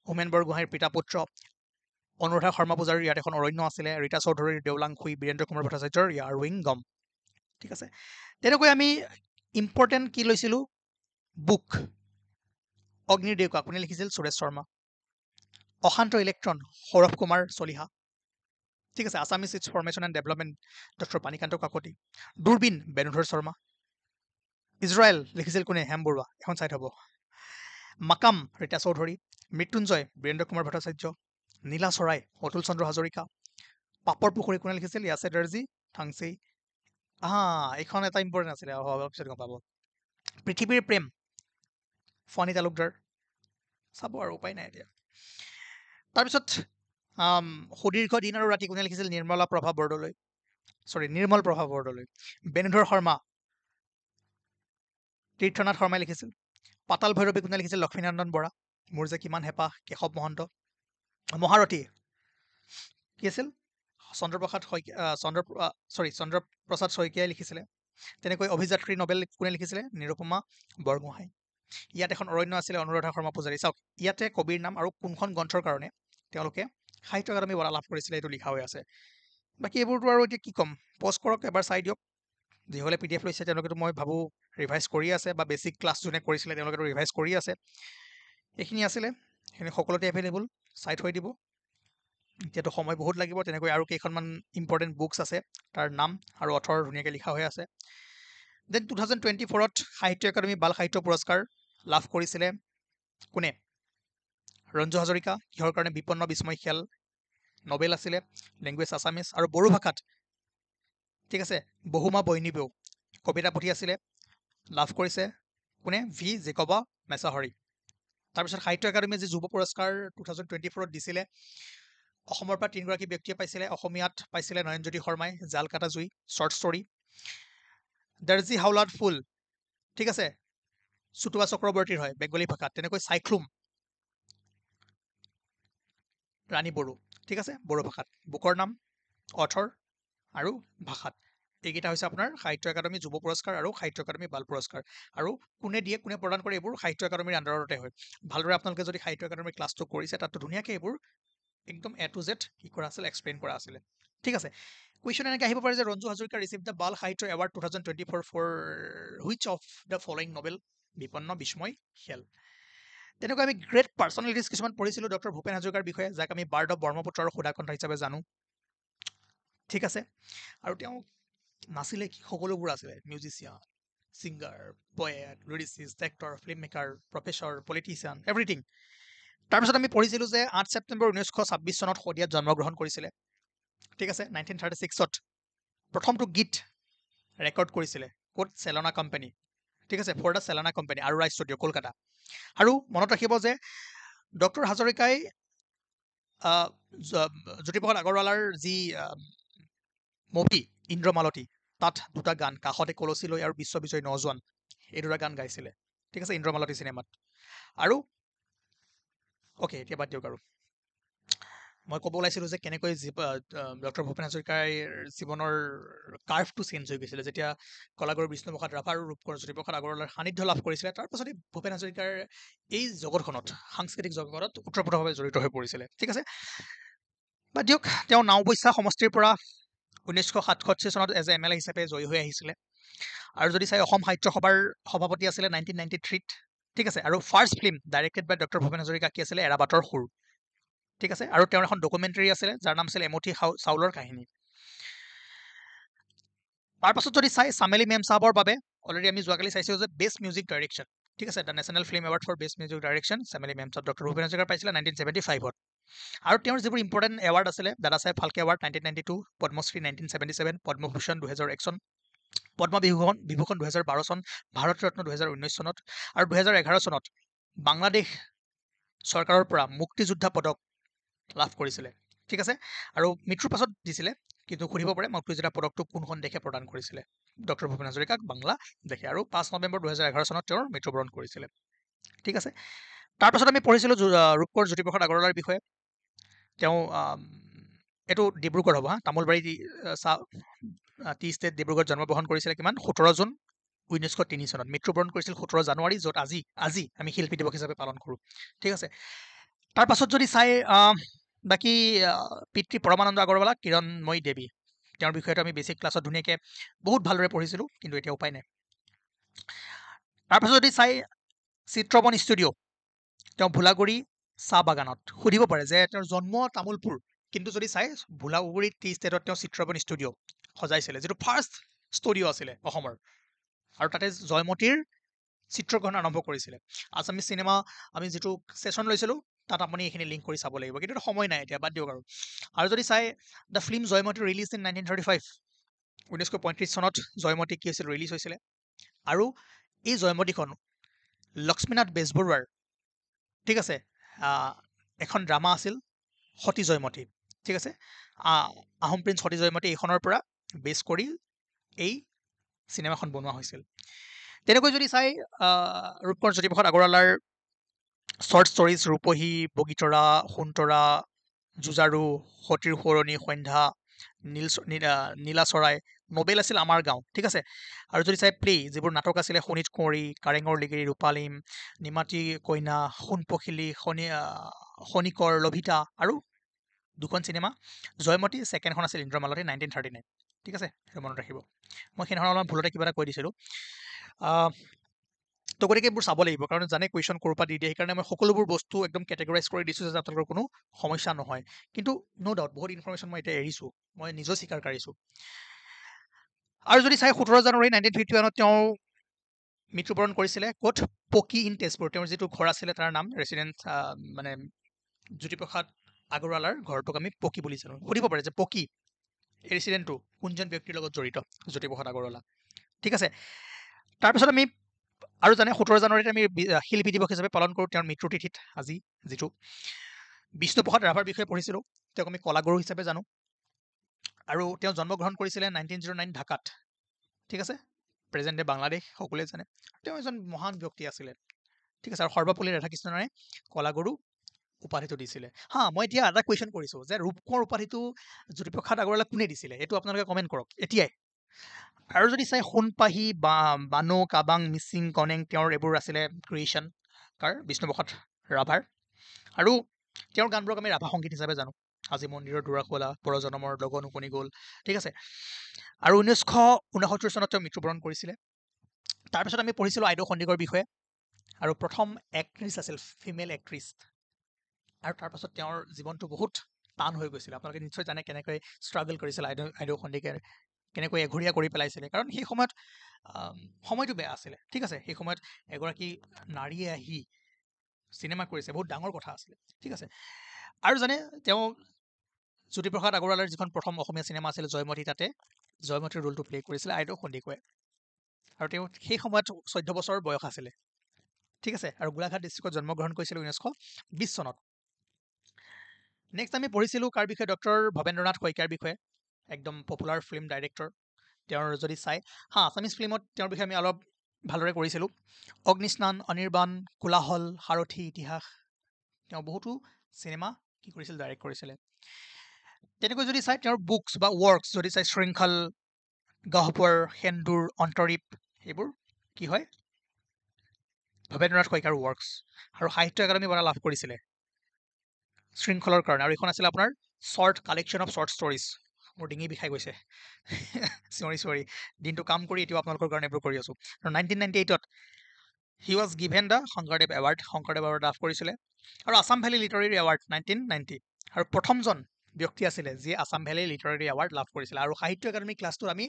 হোমেন বৰগোহাঁইৰ পিতা পুত্ৰ অনুৰাধা শৰ্মা পূজাৰীৰ ইয়াত এখন অৰণ্য আছিলে ৰীতা চৌধুৰীৰ দেওলাংখুই বীৰেন্দ্ৰ কুমাৰ ভট্টাচাৰ্যৰ ইয়াৰ উইংগম ঠিক আছে তেনেকৈ আমি ইম্পৰ্টেণ্ট কি লৈছিলোঁ বুক অগ্নিৰ দেউকা কোনে লিখিছিল সুৰেশ শৰ্মা অশান্ত ইলেক্ট্ৰন সৌৰভ কুমাৰ চলিহা ঠিক আছে Assamese its formation and development doctor Banikanta Kakati Durbin Benudhar Sharma Israel লিখিছিল কোনে হেম বৰুৱা এখন চাই থ'ব মাকাম ৰীতা চৌধুৰী মৃত্যুঞ্জয় বীৰেন্দ্ৰ কুমাৰ ভট্টাচাৰ্য নীলা চৰাই অতুল চন্দ্ৰ হাজৰিকা পাপৰ পুখুৰী কোনে লিখিছিল ইয়াছে দৰ্জী থাংচেই এইখন এটা ইম্পৰ্টেণ্ট আছিলে অলপ পিছত গম পাব পৃথিৱীৰ প্ৰেম ফণী তালুকদাৰ চাব আৰু উপায় নাই এতিয়া তাৰপিছত সুদীৰ্ঘ দিন আৰু ৰাতি কোনে লিখিছিল নিৰ্মল প্ৰভা বৰদলৈ বেণুধৰ শৰ্মা তীৰ্থনাথ শৰ্মাই লিখিছিল পাতাল ভৈৰৱী কোনে লিখিছিল লক্ষ্মীনন্দন বৰা মোৰ যে কিমান হেঁপাহ কেশৱ মহন্ত মহাৰথী কি আছিল চন্দ্ৰপ্ৰসাদ শইকীয়াই লিখিছিলে তেনেকৈ অভিযাত্ৰী নবেল কোনে লিখিছিলে নিৰুপমা বৰগোহাঁই ইয়াত এখন অৰণ্য আছিলে অনুৰাধা শৰ্মা পূজাৰী চাওক ইয়াতে কবিৰ নাম আৰু কোনখন গ্ৰন্থৰ কাৰণে তেওঁলোকে সাহিত্য একাডেমী বঁটা লাভ কৰিছিলে এইটো লিখা হৈ আছে বাকী এইবোৰতো আৰু এতিয়া কি ক'ম প'ষ্ট কৰক এবাৰ চাই দিয়ক যিসকলে PDF লৈছে তেওঁলোকেতো মই ভাবোঁ ৰিভাইজ কৰি আছে বা বেছিক ক্লাছ যোনে কৰিছিলে তেওঁলোকেতো ৰিভাইজ কৰি আছে এইখিনি আছিলে সেইখিনি সকলোতে এভেইলেবল চাই থৈ দিব এতিয়াতো সময় বহুত লাগিব তেনেকৈ আৰু কেইখনমান ইম্পৰ্টেণ্ট বুকছ আছে তাৰ নাম আৰু অথৰ ধুনীয়াকৈ লিখা হৈ আছে দেন 2024ত সাহিত্য একাডেমী বাল সাহিত্য পুৰস্কাৰ লাভ কৰিছিলে কোনে ৰঞ্জু হাজৰিকা কিহৰ কাৰণে বিপন্ন বিস্ময় খেল নবেল আছিলে লেংগুৱেজ আছামিজ আৰু বড়ো ভাষাত ঠিক আছে বহুমা বৈনিবেও কবিতা পুথি আছিলে লাভ কৰিছে কোনে ভি জেকবা মেছাহৰি তাৰপিছত সাহিত্য একাডেমীয়ে যি যুৱ পুৰস্কাৰ 2024ত দিছিলে অসমৰ পৰা 3গৰাকী ব্যক্তিয়ে পাইছিলে অসমীয়াত পাইছিলে নয়নজ্যোতি শৰ্মাই জাল কাটা জুই শ্বৰ্ট ষ্টৰী দৰ্জী হাওলাত ফুল ঠিক আছে চুটুৱা চক্ৰৱৰ্তীৰ হয় বেংগলী ভাষাত তেনেকৈ চাইক্লুম ৰাণী বড়ো ঠিক আছে বড়ো ভাষাত বুকৰ নাম অথৰ আৰু ভাষাত এইকেইটা হৈছে আপোনাৰ সাহিত্য একাডেমী যুৱ পুৰস্কাৰ আৰু সাহিত্য একাডেমী বাল পুৰস্কাৰ আৰু কোনে দিয়ে কোনে প্ৰদান কৰে এইবোৰ সাহিত্য একাডেমীৰ আণ্ডাৰতে হয় ভালদৰে আপোনালোকে যদি সাহিত্য একাডেমীৰ ক্লাছটো কৰিছে তাততো ধুনীয়াকৈ এইবোৰ একদম A to Z কি কৰা আছিল এক্সপ্লেইন কৰা আছিলে ঠিক আছে কুৱেশ্যন এনেকৈ আহিব পাৰে যে Ranju Hazarika receive the Bal Sahitya Award 2024 for which of the following novel Bipanna Bismoy খেল তেনেকৈ আমি গ্ৰেট পাৰ্চনেলিটিজ কিছুমান পঢ়িছিলোঁ ডক্টৰ ভূপেন হাজৰিকাৰ বিষয়ে যাক আমি বাৰ্ড অফ ব্ৰহ্মপুত্ৰ আৰু সুধাকণ্ঠ হিচাপে জানো ঠিক আছে আৰু তেওঁ নাছিলে কি সকলোবোৰ আছিলে musician singer poet lyricist actor film maker professor politician everything তাৰপিছত আমি পঢ়িছিলোঁ যে 8 ছেপ্টেম্বৰ 1926 চনত শদিয়াত জন্মগ্ৰহণ কৰিছিলে ঠিক আছে 1936ত প্ৰথমটো গীত ৰেকৰ্ড কৰিছিলে ক'ত চেলনা কোম্পানী ঠিক আছে ফৰ দ্য চেলনা কোম্পানী আৰু ৰাইজ ষ্টুডিঅ' কলকাতা আৰু মনত ৰাখিব যে ডক্টৰ হাজৰিকাই জ্যোতিপ্ৰসাদ আগৰৱালাৰ যি মুভি ইন্দ্ৰমালতী তাত দুটা গান কাষতে কলচী লৈ আৰু বিশ্ববিজয় নজোৱান এই দুটা গান গাইছিলে ঠিক আছে ইন্দ্ৰমালতী চিনেমাত আৰু অ'কে এতিয়া বাদ দিয়ক আৰু মই ক'ব ওলাইছিলোঁ যে কেনেকৈ ডক্টৰ ভূপেন হাজৰিকাৰ জীৱনৰ কাৰ্ভটো চেঞ্জ হৈ গৈছিলে যেতিয়া কলাগুৰু বিষ্ণুপ্ৰসাদ ৰাভা আৰু ৰূপকোঁৱৰ জ্যোতিপ্ৰসাদ আগৰৱালাৰ সান্নিধ্য লাভ কৰিছিলে তাৰপাছতে ভূপেন হাজৰিকাৰ এই জগতখনত সাংস্কৃতিক জগতত ওতঃপ্ৰোতভাৱে জড়িত হৈ পৰিছিলে ঠিক আছে বাদ দিয়ক তেওঁ নাওবৈচা সমষ্টিৰ পৰা 1967 চনত এজ এ MLA হিচাপে জয়ী হৈ আহিছিলে আৰু যদি চাই অসম সাহিত্য সভাৰ সভাপতি আছিলে 1993ত ঠিক আছে আৰু ফাৰ্ষ্ট ফিল্ম ডাইৰেক্টেড বাই ডক্টৰ ভূপেন হাজৰিকা কি আছিলে এৰাবাটৰ সুৰ ঠিক আছে আৰু তেওঁৰ এখন ডকুমেণ্টাৰী আছিলে যাৰ নাম আছিল এমুঠি চাউলৰ কাহিনী তাৰপাছত যদি চাই চামেলি মেম চাহাবৰ বাবে অলৰেডি আমি যোৱাকালি চাইছোঁ যে বেষ্ট মিউজিক ডাইৰেকশ্যন ঠিক আছে the National Film Award for best music direction Chameli Memsaab doctor Bhupen হাজৰিকাৰ পাইছিলে 1975ত আৰু তেওঁৰ যিবোৰ ইম্পৰ্টেণ্ট এৱাৰ্ড আছিলে দাদা চাহেব ফাল্কে এৱাৰ্ড 1992 পদ্মশ্ৰী 1977 পদ্মভূষণ 2001 চন পদ্মবিভূষণ 2012 চন ভাৰত ৰত্ন 2019 চনত আৰু 2011 চনত বাংলাদেশ চৰকাৰৰ পৰা মুক্তিযোদ্ধা পদক লাভ কৰিছিলে ঠিক আছে আৰু মৃত্যুৰ পাছত দিছিলে কিন্তু সুধিব পাৰে মুক্তিযোদ্ধা পদকটো কোনখন দেশে প্ৰদান কৰিছিলে ডক্টৰ ভূপেন হাজৰিকাক বাংলা দেখে আৰু 5 নৱেম্বৰ 2011 চনত তেওঁৰ মৃত্যুবৰণ কৰিছিলে ঠিক আছে তাৰপাছত আমি পঢ়িছিলোঁ ৰূপকোঁৱৰ জ্যোতিপ্ৰসাদ আগৰৱালাৰ বিষয়ে তেওঁ এইটো ডিব্ৰুগড় হ'ব হা তামোলবাৰী টি ষ্টেট ডিব্ৰুগড়ত জন্মগ্ৰহণ কৰিছিলে কিমান 17 জুন 1903 চনত মৃত্যুবৰণ কৰিছিল 17 জানুৱাৰী য'ত আজি আমি শিল্পী দিৱস হিচাপে পালন কৰোঁ ঠিক আছে তাৰপাছত যদি চাই বাকী পিতৃ পৰমানন্দ আগৰৱালা কিৰণময়ী দেৱী তেওঁৰ বিষয়েতো আমি বেছিক ক্লাছত ধুনীয়াকৈ বহুত ভালদৰে পঢ়িছিলোঁ কিন্তু এতিয়া উপায় নাই তাৰপাছত যদি চাই চিত্ৰবন ষ্টুডিঅ' তেওঁ ভোলাগুৰি চাহ বাগানত সুধিব পাৰে যে তেওঁৰ জন্ম তামোলপুৰ কিন্তু যদি চাই ভোলাগুৰি টি ষ্টেটত তেওঁ চিত্ৰবন ষ্টুডিঅ' সজাইছিলে যিটো ফাৰ্ষ্ট ষ্টুডিঅ' আছিলে অসমৰ আৰু তাতে জয়মতীৰ চিত্ৰগ্ৰহণ আৰম্ভ কৰিছিলে আছামিজ চিনেমা আমি যিটো ছেশ্যন লৈছিলোঁ তাত আপুনি এইখিনি লিংক কৰি চাব লাগিব কিন্তু সময় নাই এতিয়া বাদ দিয়ক আৰু যদি চাই the film Joymoti release in 1935 1935 চনত জয়মতী কি হৈছিল ৰিলিজ হৈছিলে আৰু এই জয়মতীখন লক্ষ্মীনাথ বেজবৰুৱাৰ ঠিক আছে এখন ড্ৰামা আছিল সতী জয়মতী ঠিক আছে আহোম প্ৰিন্স সতী জয়মতী এইখনৰ পৰা বেছ কৰি এই চিনেমাখন বনোৱা হৈছিল তেনেকৈ যদি চাই ৰূপকোঁৱৰ জ্যোতিপ্ৰসাদ আগৰৱালাৰ শ্বৰ্ট ষ্টৰিজ ৰূপহী বগীতৰা সোণতৰা যুঁজাৰু সতীৰ সোঁৱৰণি সন্ধ্যা নীলা চৰাই নবেল আছিল আমাৰ গাঁও ঠিক আছে আৰু যদি চাই প্লে যিবোৰ নাটক আছিলে শোণিত কুঁৱৰী কাৰেঙৰ লিগিৰি ৰূপালীম নিমাতী কইনা সোণ পখিলী শনিকৰ লভিতা আৰু দুখন চিনেমা জয়মতী ছেকেণ্ডখন আছিল ইন্দ্ৰমালতী 1939 ঠিক আছে সেইটো মনত ৰাখিব মই সেইদিনাখন অলপমান ভুলতে কিবা এটা কৈ দিছিলোঁ তো গতিকে এইবোৰ চাব লাগিব কাৰণ জানে কুৱেশ্যন ক'ৰ পৰা দি দিয়ে সেইকাৰণে মই সকলোবোৰ বস্তু একদম কেটেগৰাইজ কৰি দিছোঁ যাতে আপোনালোকৰ কোনো সমস্যা নহয় কিন্তু ন' ডাউট বহুত ইনফৰমেশ্যন মই এতিয়া এৰিছোঁ মই নিজেও স্বীকাৰ কৰিছোঁ আৰু যদি চাই 17 জানুৱাৰী 1951 তেওঁ মৃত্যুবৰণ কৰিছিলে ক'ত পকি ইন তেজপুৰ তেওঁৰ যিটো ঘৰ আছিলে তাৰ নাম ৰেচিডেঞ্চ মানে জ্যোতিপ্ৰসাদ আগৰৱালাৰ ঘৰটোক আমি পকি বুলি জানো সুধিব পাৰে যে পকি এই ৰেচিডেণ্টটো কোনজন ব্যক্তিৰ লগত জড়িত জ্যোতিপ্ৰসাদ আগৰৱালা ঠিক আছে তাৰপিছত আমি আৰু জানে 17 জানুৱাৰীত আমি শিল্পী দিৱস হিচাপে পালন কৰোঁ তেওঁৰ মৃত্যুৰ তিথিত আজি যিটো বিষ্ণুপ্ৰসাদ ৰাভাৰ বিষয়ে পঢ়িছিলোঁ তেওঁক আমি কলাগুৰু হিচাপে জানো আৰু তেওঁ জন্মগ্ৰহণ কৰিছিলে 1909 ঢাকাত ঠিক আছে প্ৰেজেণ্ট ডে বাংলাদেশ সকলোৱে জানে তেওঁ এজন মহান ব্যক্তি আছিলে ঠিক আছে আৰু সৰ্বপল্লী ৰাধাকৃষ্ণনে কলাগুৰু উপাধিটো দিছিলে মই এতিয়া এটা কুৱেশ্যন কৰিছোঁ যে ৰূপকোঁৱৰ উপাধিটো জ্যোতিপ্ৰসাদ আগৰৱালাক কোনে দিছিলে এইটো আপোনালোকে কমেণ্ট কৰক এতিয়াই আৰু যদি চাই সোণপাহি বানু কাবাং মিচিং কনেং তেওঁৰ এইবোৰ আছিলে ক্ৰিয়েশ্যন কাৰ বিষ্ণুপ্ৰসাদ ৰাভাৰ আৰু তেওঁৰ গানবোৰক আমি ৰাভা সংগীত হিচাপে জানো আজি মন্দিৰৰ দুৱাৰখোলা পৰজনমৰ লগন উপনি গ'ল ঠিক আছে আৰু 1969 চনত তেওঁ মৃত্যুবৰণ কৰিছিলে তাৰপিছত আমি পঢ়িছিলোঁ আইদেউ সন্দিকৈৰ বিষয়ে আৰু প্ৰথম এক্ট্ৰেছ আছিল ফিমেল এক্ট্ৰেছ আৰু তাৰপাছত তেওঁৰ জীৱনটো বহুত টান হৈ গৈছিলে আপোনালোকে নিশ্চয় জানে কেনেকৈ ষ্ট্ৰাগল কৰিছিল আইদেউ সন্দিকৈ কেনেকৈ এঘৰীয়া কৰি পেলাইছিলে কাৰণ সেই সময়ত সময়টো বেয়া আছিলে ঠিক আছে সেই সময়ত এগৰাকী নাৰীয়ে আহি চিনেমা কৰিছে বহুত ডাঙৰ কথা আছিলে ঠিক আছে আৰু জানে তেওঁ জ্যোতিপ্ৰসাদ আগৰৱালাৰ যিখন প্ৰথম অসমীয়া চিনেমা আছিল জয়মতী তাতে জয়মতীৰ ৰোলটো প্লে কৰিছিলে আইদেউ সন্দিকৈয়ে আৰু তেওঁ সেই সময়ত 14 বছৰ বয়স আছিলে ঠিক আছে আৰু গোলাঘাট ডিষ্ট্ৰিক্টত জন্মগ্ৰহণ কৰিছিল 1920 চনত নেক্সট আমি পঢ়িছিলোঁ কাৰ বিষয়ে ডক্টৰ ভৱেন্দ্ৰনাথ শইকীয়াৰ বিষয়ে একদম পপুলাৰ ফিল্ম ডাইৰেক্টৰ তেওঁৰ যদি চাই আছামিজ ফিল্মত তেওঁৰ বিষয়ে আমি অলপ ভালদৰে কৰিছিলোঁ অগ্নিস্নান অনিৰ্বাণ কোলাহল সাৰথি ইতিহাস তেওঁ বহুতো চিনেমা কি কৰিছিল ডাইৰেক্ট কৰিছিলে তেনেকৈ যদি চাই তেওঁৰ বুকছ বা ৱৰ্কছ যদি চাই শৃংখল গহ্বৰ সেন্দুৰ অন্তৰীপ এইবোৰ কি হয় ভৱেন্দ্ৰনাথ শইকীয়াৰ ৱৰ্কছ আৰু সাহিত্য একাডেমী বঁটা লাভ কৰিছিলে শৃংখলৰ কাৰণে আৰু এইখন আছিলে আপোনাৰ short collection of short stories মোৰ ডিঙি বিষাই গৈছে চৰি দিনটো কাম কৰি এতিয়াও আপোনালোকৰ কাৰণে এইবোৰ কৰি আছোঁ আৰু 1998ত he was given the Shankardev award লাভ কৰিছিলে আৰু আছাম ভেলী লিটাৰেৰী এৱাৰ্ড 1990 আৰু প্ৰথমজন ব্যক্তি আছিলে যিয়ে আছাম ভেলী লিটাৰেৰী এৱাৰ্ড লাভ কৰিছিলে আৰু সাহিত্য একাডেমী ক্লাছটোত আমি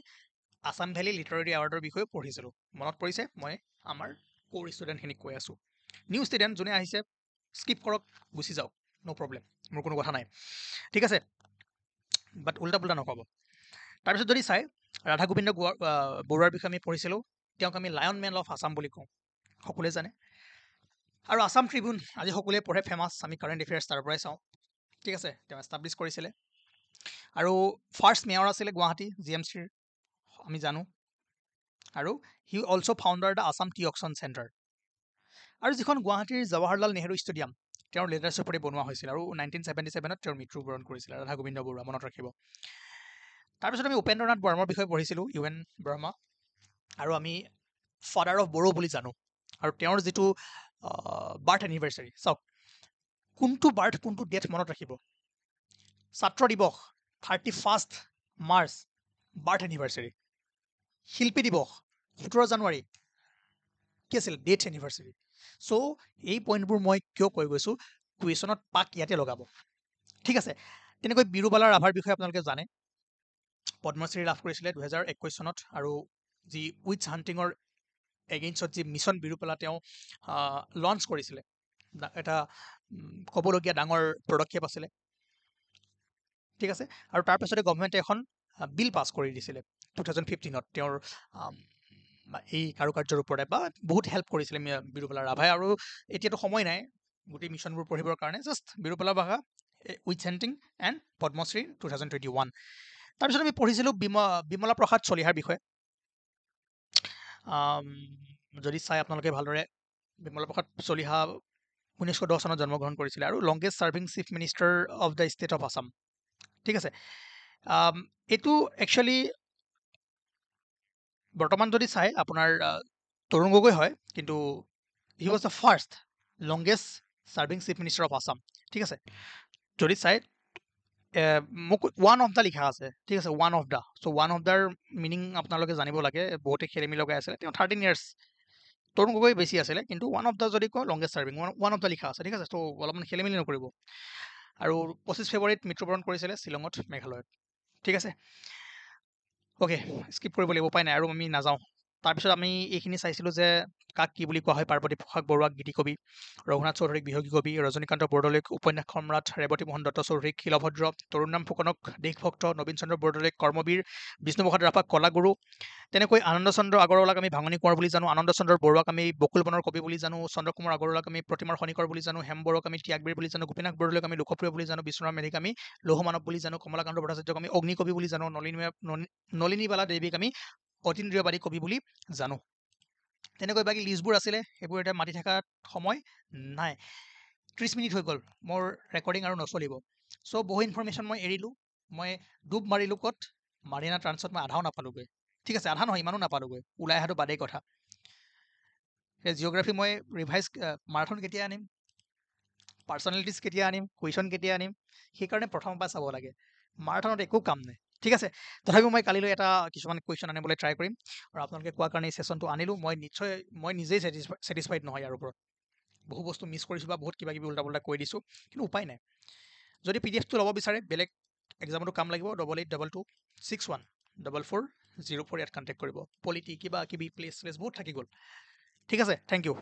আছাম ভেলী লিটাৰেৰী এৱাৰ্ডৰ বিষয়ে পঢ়িছিলোঁ মনত পৰিছে মই আমাৰ ক'ৰ ষ্টুডেণ্টখিনিক কৈ আছোঁ নিউ ষ্টুডেণ্ট যোনে আহিছে স্কিপ কৰক গুচি যাওক ন' প্ৰব্লেম মোৰ কোনো কথা নাই ঠিক আছে বাট উল্টা পুল্টা নক'ব তাৰপিছত যদি চাই ৰাধা গোবিন্দ বৰুৱাৰ বিষয়ে আমি পঢ়িছিলোঁ তেওঁক আমি লায়ন মেন অফ আছাম বুলি কওঁ সকলোৱে জানে আৰু আছাম ট্ৰিবিউন আজি সকলোৱে পঢ়ে ফেমাছ আমি কাৰেণ্ট এফেয়াৰ্ছ তাৰ পৰাই চাওঁ ঠিক আছে তেওঁ এষ্টাব্লিছ কৰিছিলে আৰু ফাৰ্ষ্ট মেয়ৰ আছিলে গুৱাহাটী GMCৰ আমি জানো আৰু হি also' founder the Assam T auction centre. আৰু যিখন গুৱাহাটীৰ জৱাহৰলাল নেহৰু ষ্টেডিয়াম তেওঁৰ লিডাৰশ্বিপতে বনোৱা হৈছিল আৰু 1977ত তেওঁৰ মৃত্যুবৰণ কৰিছিল ৰাধা গোবিন্দ বৰুৱা, মনত ৰাখিব। তাৰপিছত আমি উপেন্দ্ৰনাথ বৰ্মাৰ বিষয়ে পঢ়িছিলোঁ, ইউ এন বৰ্মা, আৰু আমি ফাদাৰ অফ বড়ো বুলি জানো। আৰু তেওঁৰ যিটো বাৰ্থ এনিভাৰ্চাৰী, চাওক কোনটো বাৰ্থ কোনটো ডেট মনত ৰাখিব। ছাত্ৰ দিৱস 31 মাৰ্চ বাৰ্থ এনিভাৰ্চাৰী, শিল্পী দিৱস 17 জানুৱাৰী কি আছিল ডেট এনিভাৰ্চাৰী। চ' এই পইণ্টবোৰ মই কিয় কৈ গৈছোঁ, কুৱেশ্যনত পাক ইয়াতে লগাব, ঠিক আছে। তেনেকৈ বিৰুবালা ৰাভাৰ বিষয়ে আপোনালোকে জানে, পদ্মশ্ৰী লাভ কৰিছিলে 2021 চনত, আৰু যি উইচ হাণ্টিঙৰ এগেইনষ্টত যি মিছন বিৰুবালা তেওঁ লঞ্চ কৰিছিলে, এটা ক'বলগীয়া ডাঙৰ পদক্ষেপ আছিলে, ঠিক আছে। আৰু তাৰপাছতে গভৰ্ণমেণ্টে এখন বিল পাছ কৰি দিছিলে 2015ত তেওঁৰ এই কাৰুকাৰ্যৰ ওপৰতে, বা বহুত হেল্প কৰিছিলে বিৰুবালা ৰাভাই। আৰু এতিয়াতো সময় নাই গোটেই মিছনবোৰ পঢ়িবৰ কাৰণে, just Birubala Rabha witch hunting and Padma Shri 2021। তাৰপিছত আমি পঢ়িছিলোঁ বিমলা প্ৰসাদ চলিহাৰ বিষয়ে। যদি চাই আপোনালোকে ভালদৰে, বিমলা প্ৰসাদ চলিহা 1910 চনত জন্মগ্ৰহণ কৰিছিলে আৰু longest serving chief minister of the state of Assam, ঠিক আছে। এইটো একচুৱেলি বৰ্তমান যদি চাই আপোনাৰ তৰুণ গগৈ হয়, কিন্তু he was the first longest serving chief minister of Assam, ঠিক আছে। যদি চাই মোক ওৱান অফ দ্য লিখা আছে, ঠিক আছে, one of the. So' one of their meaning আপোনালোকে জানিব লাগে, বহুতে খেলিমেলি লগাই আছিলে। তেওঁ 13 ইয়াৰ্ছ, তৰুণ গগৈ বেছি আছিলে, কিন্তু ওৱান অফ দ্য যদি কয় longest serving, one of the লিখা আছে, ঠিক আছে। ত' অলপমান খেলিমেলি নকৰিব। আৰু 25 ফেব্ৰুৱাৰীত মৃত্যুবৰণ কৰিছিলে শ্বিলঙত, মেঘালয়ত, ঠিক আছে। অ'কে, স্কিপ কৰিব লাগিব, উপায় নাই, আৰু আমি নাযাওঁ। তাৰপিছত আমি এইখিনি চাইছিলোঁ যে কাক কি বুলি কোৱা হয়, পাৰ্বতী প্ৰসাদ বৰুৱাক গীতি কবি, ৰঘুনাথ চৌধুৰীক বিহগী কবি, ৰজনীকান্ত বৰদলৈক উপন্যাস সম্ৰাট, ৰেৱতী মোহন দত্ত চৌধুৰীক শিলভদ্ৰ, তৰুণৰাম ফুকনক দেশভক্ত, নবীন চন্দ্ৰ বৰদলৈক কৰ্মবীৰ, বিষ্ণুপ্ৰসাদ ৰাভাক কলাগুৰু, তেনেকৈ আনন্দ চন্দ্ৰ আগৰৱালাক আমি ভাঙনি কোঁৱৰ বুলি জানো, আনন্দ চন্দ্ৰ বৰুৱাক আমি বকুল বনৰ কবি বুলি জানো, চন্দ্ৰ কুমাৰ আগৰৱালাক আমি প্ৰতিমাৰ খনিকৰ বুলি জানো, হেম বৰুৱাক আমি ত্যাগবীৰ বুলি জানো, গোপীনাথ বৰদলৈক আমি লোকপ্ৰিয় বুলি জানো, বিষ্ণুৰাম মেধিক আমি লৌহমানৱ বুলি জানো, কমলাকান্ত ভট্টাচাৰ্যক আমি অগ্নিকবি বুলি জানো, নলিনীবালা দেৱীক আমি অতীন্দ্ৰিয়বাদী কবি বুলি জানো। তেনেকৈ বাকী লিষ্টবোৰ আছিলে, সেইবোৰ এতিয়া মাতি থকাত সময় নাই। 30 মিনিট হৈ গ'ল, মোৰ ৰেকৰ্ডিং আৰু নচলিব। চ' বহু ইনফৰ্মেশ্যন মই এৰিলোঁ। মই ডুব মাৰিলোঁ ক'ত, মাৰিনা ট্ৰান্সত মই আধাও নাপালোগৈ, ঠিক আছে, আধা নহয়, ইমানো নাপালোগৈ, ওলাই অহাটো বাদেই কথা। জিঅ'গ্ৰাফী মই ৰিভাইজ, মাৰাথন কেতিয়া আনিম, পাৰ্চনেলিটিজ কেতিয়া আনিম, কুৱেশ্যন কেতিয়া আনিম, সেইকাৰণে প্ৰথমৰ পৰা চাব লাগে। মাৰাথনত একো কাম নাই, ঠিক আছে। তথাপিও মই কালিলৈ এটা কিছুমান কুৱেশ্যন আনিবলৈ ট্ৰাই কৰিম, আৰু আপোনালোকে কোৱাৰ কাৰণে এই ছেশ্যনটো আনিলোঁ। মই নিজেই ছেটিছফাইড নহয় ইয়াৰ ওপৰত, বহু বস্তু মিছ কৰিছোঁ বা বহুত কিবা কিবি উল্টা পুল্টা কৈ দিছোঁ, কিন্তু উপায় নাই। যদি PDF টো ল'ব বিচাৰে, বেলেগ এক্সামতো কাম লাগিব, 8822614404 ইয়াত কণ্টেক্ট কৰিব। পলিটি কিবা কিবি প্লেচ বহুত থাকি গ'ল, ঠিক আছে। Thank U.